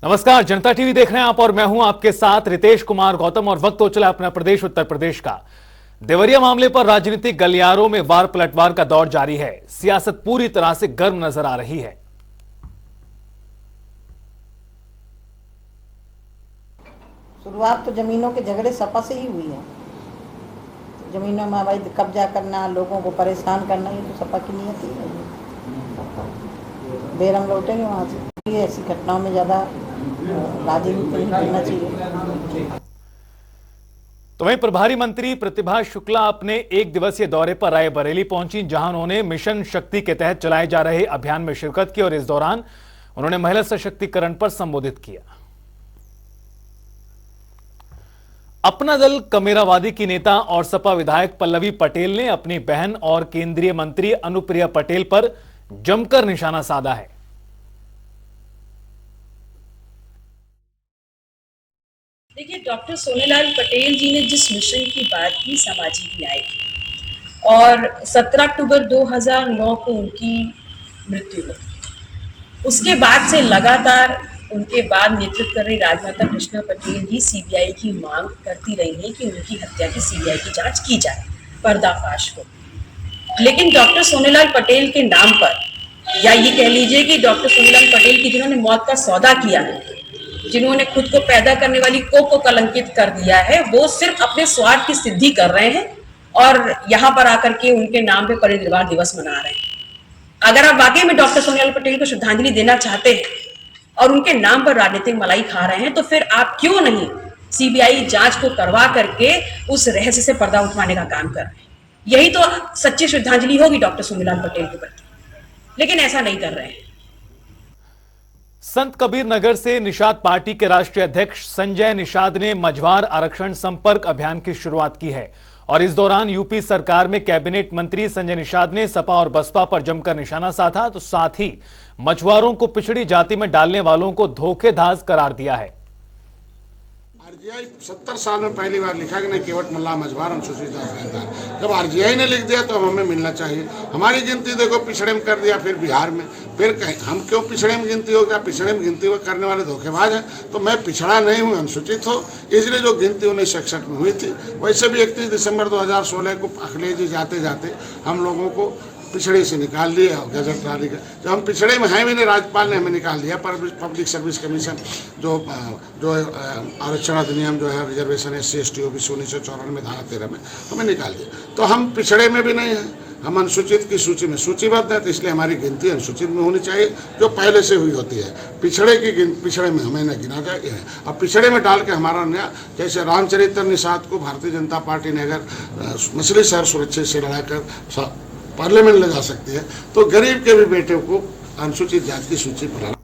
नमस्कार, जनता टीवी देख रहे हैं आप और मैं हूं आपके साथ रितेश कुमार गौतम। और वक्त हो चला अपना प्रदेश उत्तर प्रदेश का। देवरिया मामले पर राजनीतिक गलियारों में वार पलटवार का दौर जारी है। सियासत पूरी तरह से गर्म नजर आ रही है। शुरुआत तो जमीनों के झगड़े सपा से ही हुई है। जमीनों में अवैध कब्जा करना, लोगों को परेशान करना, ये तो सपा की नीयत ही है। बेर हम लौटेंगे वहां से। ऐसी घटनाओं में ज्यादा राजनीति नहीं करना चाहिए। तो वहीं प्रभारी मंत्री प्रतिभा शुक्ला अपने एक दिवसीय दौरे पर रायबरेली पहुंची, जहां उन्होंने मिशन शक्ति के तहत चलाए जा रहे अभियान में शिरकत की और इस दौरान उन्होंने महिला सशक्तिकरण पर संबोधित किया। अपना दल कमेरावादी की नेता और सपा विधायक पल्लवी पटेल ने अपनी बहन और केंद्रीय मंत्री अनुप्रिया पटेल पर जमकर निशाना साधा है। देखिए, डॉक्टर सोनेलाल पटेल जी ने जिस मिशन की बात की सामाजिक न्याय की, और 17 अक्टूबर 2009 को उनकी मृत्यु हुई। उसके बाद से लगातार उनके बाद नेतृत्व कर रही राजमाता कृष्णा पटेल ही सीबीआई की मांग करती रही है कि उनकी हत्या की सीबीआई की जांच की जाए, पर्दाफाश हो। लेकिन डॉक्टर सोनेलाल पटेल के नाम पर, या ये कह लीजिए कि डॉक्टर सोनेलाल पटेल की जिन्होंने मौत का सौदा किया है, जिन्होंने खुद को पैदा करने वाली को कलंकित कर दिया है, वो सिर्फ अपने स्वार्थ की सिद्धि कर रहे हैं और यहाँ पर आकर के उनके नाम पे परिनिर्वाण दिवस मना रहे हैं। अगर आप वाकई में डॉक्टर सोनेलाल पटेल को श्रद्धांजलि देना चाहते हैं और उनके नाम पर राजनीतिक मलाई खा रहे हैं, तो फिर आप क्यों नहीं सीबीआई जांच को करवा करके उस रहस्य से पर्दा उठवाने का काम कर रहे हैं? यही तो सच्ची श्रद्धांजलि होगी डॉक्टर सोनेलाल पटेल के प्रति, लेकिन ऐसा नहीं कर रहे हैं। संत कबीर नगर से निषाद पार्टी के राष्ट्रीय अध्यक्ष संजय निषाद ने मझवार आरक्षण संपर्क अभियान की शुरुआत की है और इस दौरान यूपी सरकार में कैबिनेट मंत्री संजय निषाद ने सपा और बसपा पर जमकर निशाना साधा, तो साथ ही मछुआरों को पिछड़ी जाति में डालने वालों को धोखेधाज करार दिया है। आरजीआई 70 साल में पहली बार लिखा कि नहीं केवट मल्लाह मझवार अनुसूचित जाति का है। जब आरजीआई ने लिख दिया तो हमें मिलना चाहिए। हमारी गिनती देखो पिछड़े में कर दिया, फिर बिहार में, फिर कहीं हम क्यों पिछड़े में गिनती हो गया? पिछड़े में गिनती करने वाले धोखेबाज हैं। तो मैं पिछड़ा नहीं हूँ, अनुसूचित हो, इसलिए जो गिनती 1961 में हुई थी, वैसे भी 31 दिसंबर 2016 को अखिलेश जी जाते जाते हम लोगों को पिछड़े से निकाल दिया गजट प्राली का। जब हम पिछड़े में हैं भी नहीं, राज्यपाल ने हमें निकाल दिया। पर पब्लिक सर्विस कमीशन जो आरक्षण अधिनियम जो है रिजर्वेशन SC/ST OBC 1994 धारा 13 में हमें निकाल दिया। तो हम पिछड़े में भी नहीं हैं, हम अनुसूचित की सूची में सूचीबद्ध है, तो इसलिए हमारी गिनती अनुसूचित में होनी चाहिए जो पहले से हुई होती है। पिछड़े में हमें न गिना जाए। अब पिछड़े में डाल के हमारा नया, जैसे रामचरित्र निषाद को भारतीय जनता पार्टी ने अगर मछली शहर सुरक्षा से लड़ाकर पार्लियामेंट ले जा सकती है, तो गरीब के भी बेटे को अनुसूचित जाति की सूची पर।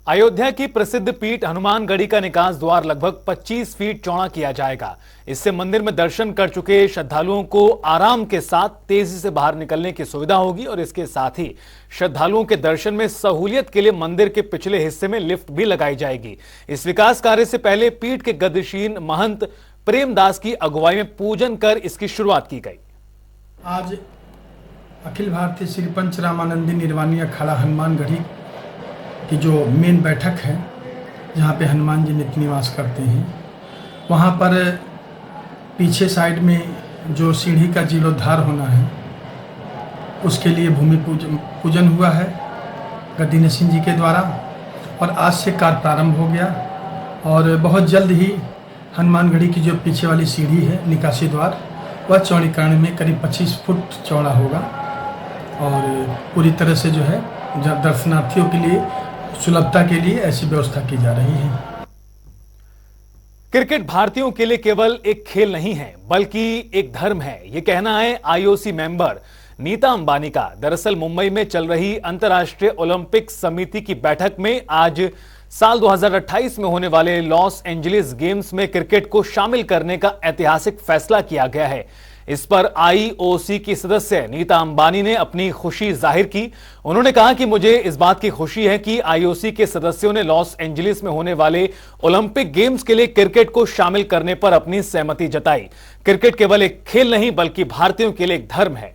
अयोध्या की प्रसिद्ध पीठ हनुमानगढ़ी का निकास द्वार लगभग 25 फीट चौड़ा किया जाएगा। इससे मंदिर में दर्शन कर चुके श्रद्धालुओं को आराम के साथ तेजी से बाहर निकलने की सुविधा होगी और इसके साथ ही श्रद्धालुओं के दर्शन में सहूलियत के लिए मंदिर के पिछले हिस्से में लिफ्ट भी लगाई जाएगी। इस विकास कार्य से पहले पीठ के गद्यशील महंत प्रेमदास की अगुवाई में पूजन कर इसकी शुरुआत की गई। आज अखिल भारतीय श्री पंच रामानंदी निर्वाणी अखाड़ा हनुमानगढ़ी की जो मेन बैठक है, जहाँ पे हनुमान जी नित्य निवास करते हैं, वहाँ पर पीछे साइड में जो सीढ़ी का जीर्णोद्धार होना है, उसके लिए भूमि पूजन हुआ है गद्दी सिंह जी के द्वारा और आज से कार्य प्रारंभ हो गया। और बहुत जल्द ही हनुमानगढ़ी की जो पीछे वाली सीढ़ी है, निकासी द्वार, वह चौड़ीकरण में करीब 25 फुट चौड़ा होगा और पूरी तरह से जो है दर्शनार्थियों के लिए सुलभता के लिए ऐसी व्यवस्था की जा रही है। क्रिकेट भारतीयों के लिए केवल एक खेल नहीं है, बल्कि एक धर्म है, यह कहना है IOC मेंबर नीता अंबानी का। दरअसल मुंबई में चल रही अंतर्राष्ट्रीय ओलंपिक समिति की बैठक में आज साल 2028 में होने वाले लॉस एंजलिस गेम्स में क्रिकेट को शामिल करने का ऐतिहासिक फैसला किया गया है। इस पर IOC की सदस्य नीता अंबानी ने अपनी खुशी जाहिर की। उन्होंने कहा कि मुझे इस बात की खुशी है कि IOC के सदस्यों ने लॉस एंजलिस में होने वाले ओलंपिक गेम्स के लिए क्रिकेट को शामिल करने पर अपनी सहमति जताई। क्रिकेट केवल एक खेल नहीं, बल्कि भारतीयों के लिए एक धर्म है।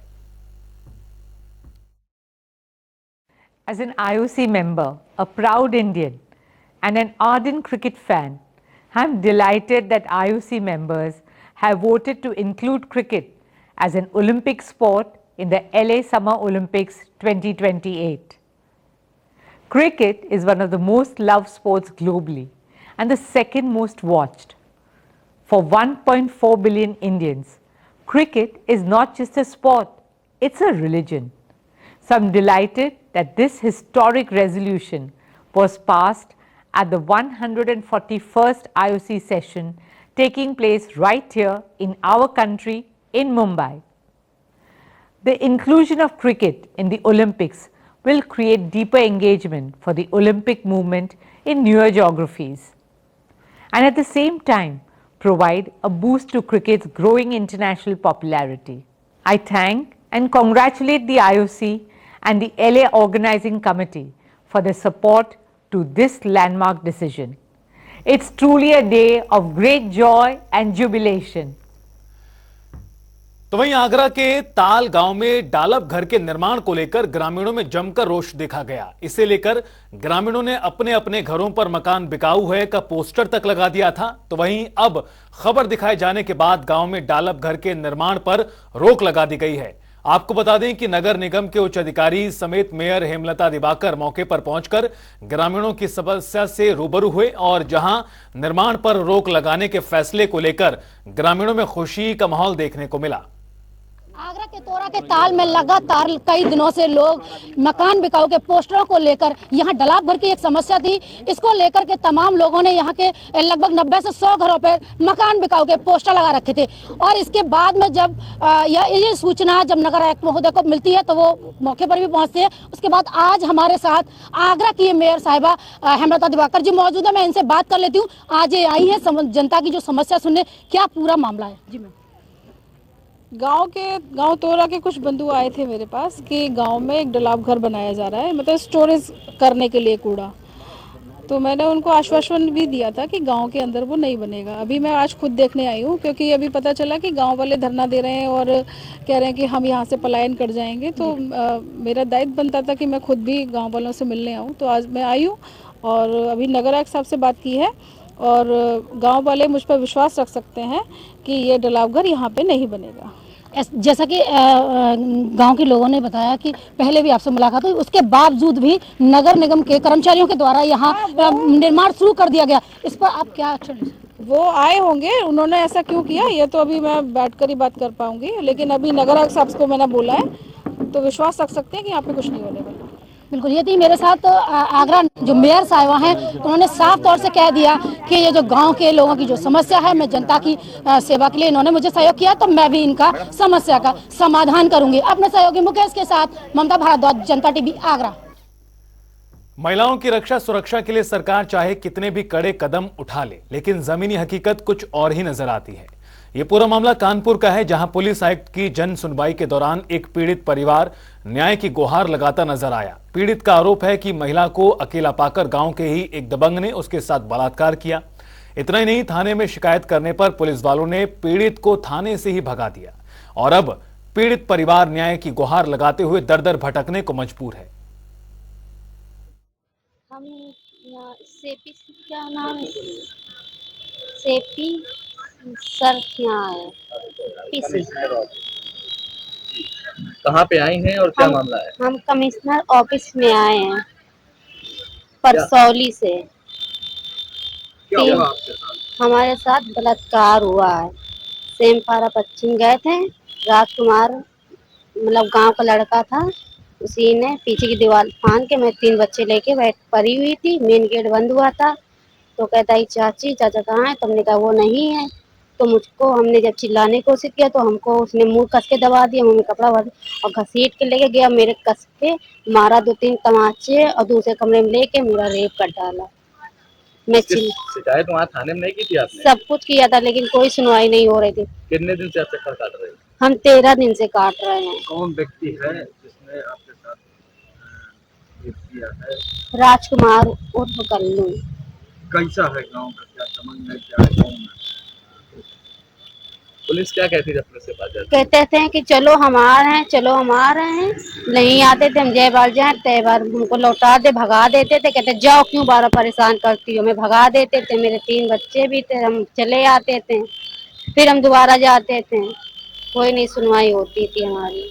As an IOC member, a proud Indian, and an ardent cricket fan, I'm delighted that IOC members have voted to include cricket as an Olympic sport in the LA Summer Olympics 2028. Cricket is one of the most loved sports globally and the second most watched. For 1.4 billion Indians, cricket is not just a sport, it's a religion. So I'm delighted that this historic resolution was passed at the 141st IOC session taking place right here in our country in Mumbai. The inclusion of cricket in the Olympics will create deeper engagement for the Olympic movement in newer geographies and at the same time provide a boost to cricket's growing international popularity. I thank and congratulate the IOC and the LA Organizing Committee for their support to this landmark decision. It's truly a day of great joy and jubilation. तो वहीं आगरा के ताल गांव में डालब घर के निर्माण को लेकर ग्रामीणों में जमकर रोष देखा गया। इसे लेकर ग्रामीणों ने अपने अपने घरों पर मकान बिकाऊ है का पोस्टर तक लगा दिया था। तो वहीं अब खबर दिखाए जाने के बाद गांव में डालब घर के निर्माण पर रोक लगा दी गई है। आपको बता दें कि नगर निगम के उच्च अधिकारी समेत मेयर हेमलता दिवाकर मौके पर पहुंचकर ग्रामीणों की समस्या से रूबरू हुए और जहां निर्माण पर रोक लगाने के फैसले को लेकर ग्रामीणों में खुशी का माहौल देखने को मिला। आगरा के तोरा के ताल में लगातार कई दिनों से लोग मकान बिकाऊ के पोस्टरों को लेकर यहाँ डलाब भर की एक समस्या थी। इसको लेकर के तमाम लोगों ने यहाँ के लगभग 90 से 100 घरों पर मकान बिकाऊ के पोस्टर लगा रखे थे और इसके बाद में जब ये सूचना जब नगर आयुक्त महोदय को मिलती है तो वो मौके पर भी पहुंचते हैं। उसके बाद आज हमारे साथ आगरा की मेयर साहिबा हेमलता दिवाकर जी मौजूद है। मैं इनसे बात कर लेती हूँ। आज ये आई है जनता की जो समस्या सुनने, क्या पूरा मामला है? जी मैम। गांव तोरा के कुछ बंधु आए थे मेरे पास कि गांव में एक डलाब घर बनाया जा रहा है, मतलब स्टोरेज करने के लिए कूड़ा। तो मैंने उनको आश्वासन भी दिया था कि गांव के अंदर वो नहीं बनेगा। अभी मैं आज खुद देखने आई हूँ क्योंकि अभी पता चला कि गांव वाले धरना दे रहे हैं और कह रहे हैं कि हम यहाँ से पलायन कर जाएंगे। तो मेरा दायित्व बनता था कि मैं खुद भी गाँव वालों से मिलने आऊँ। तो आज मैं आई हूँ और अभी नगर आयुक्त साहब से बात की है और गाँव वाले मुझ पर विश्वास रख सकते हैं कि ये डलाब घर यहाँ पे नहीं बनेगा। जैसा कि गांव के लोगों ने बताया कि पहले भी आपसे मुलाकात हुई, उसके बावजूद भी नगर निगम के कर्मचारियों के द्वारा यहाँ निर्माण शुरू कर दिया गया। इस पर आप क्या एक्शन? वो आए होंगे, उन्होंने ऐसा क्यों किया ये तो अभी मैं बैठकर ही बात कर पाऊंगी, लेकिन अभी नगर आयुक्त साहब को मैंने बोला है तो विश्वास रख सकते हैं कि यहाँ पे कुछ नहीं होने वाला। बिल्कुल। ये थी मेरे साथ आगरा जो मेयर साहिबा हैं, उन्होंने साफ तौर से कह दिया कि ये जो गांव के लोगों की जो समस्या है, मैं जनता की सेवा के लिए इन्होंने मुझे सहयोग किया तो मैं भी इनका समस्या का समाधान करूंगी। अपने सहयोगी मुकेश के साथ ममता भारद्वाज, जनता टीवी आगरा। महिलाओं की रक्षा सुरक्षा के लिए सरकार चाहे कितने भी कड़े कदम उठा ले, लेकिन जमीनी हकीकत कुछ और ही नजर आती है। ये पूरा मामला कानपुर का है, जहां पुलिस आयुक्त की जन सुनवाई के दौरान एक पीड़ित परिवार न्याय की गुहार लगाता नजर आया। पीड़ित का आरोप है कि महिला को अकेला पाकर गांव के ही एक दबंग ने उसके साथ बलात्कार किया। इतना ही नहीं, थाने में शिकायत करने पर पुलिस वालों ने पीड़ित को थाने से ही भगा दिया और अब पीड़ित परिवार न्याय की गुहार लगाते हुए दर दर भटकने को मजबूर है। हम सेपी, क्या नाम है, सेपी सर यहाँ है पीसी। कहाँ पे आई हैं और क्या मामला है? हम कमिश्नर ऑफिस में आए हैं परसौली से। क्या हुआ आपके साथ? हमारे साथ बलात्कार हुआ है। सेमपारा पश्चिम गए थे, राजकुमार मतलब गांव का लड़का था, उसी ने पीछे की दीवार फांद के मैं 3 बच्चे लेके बैठ पड़ी हुई थी, मेन गेट बंद हुआ था। तो कहता है चाचा कहाँ है? तो हमने कहा वो नहीं है। तो मुझको हमने जब चिल्लाने की कोशिश किया तो हमको उसने मुंह कस के दबा दिया, मुंह में कपड़ा भर और घसीट के लेके गया, मेरे कस के मारा 2-3 तमाचे और दूसरे कमरे में लेके मेरा रेप कर डाला। मैं शिकायत वहाँ थाने में नहीं की थी आपने? सब कुछ किया था लेकिन कोई सुनवाई नहीं हो रही थी। कितने दिन से आप चक्कर काट रहे हैं? हम 13 दिन से काट रहे हैं। कौन व्यक्ति है जिसने आपके साथ रेप किया है? राजकुमार उर्फ कल्लू। कैसा है गाँव का, क्या समझ में क्या है? कौन है? पुलिस क्या कहती थी अपने से पास जाते? कहते थे कि चलो हम आ रहे हैं, चलो हम आ रहे हैं। नहीं आते थे, हम जय बार जाए तय बार हमको लौटा दे, भगा देते थे। कहते जाओ क्यों बारह परेशान करती हो, मैं भगा देते थे। मेरे 3 बच्चे भी थे, हम चले आते थे, फिर हम दोबारा जाते थे। कोई नहीं सुनवाई होती थी हमारी।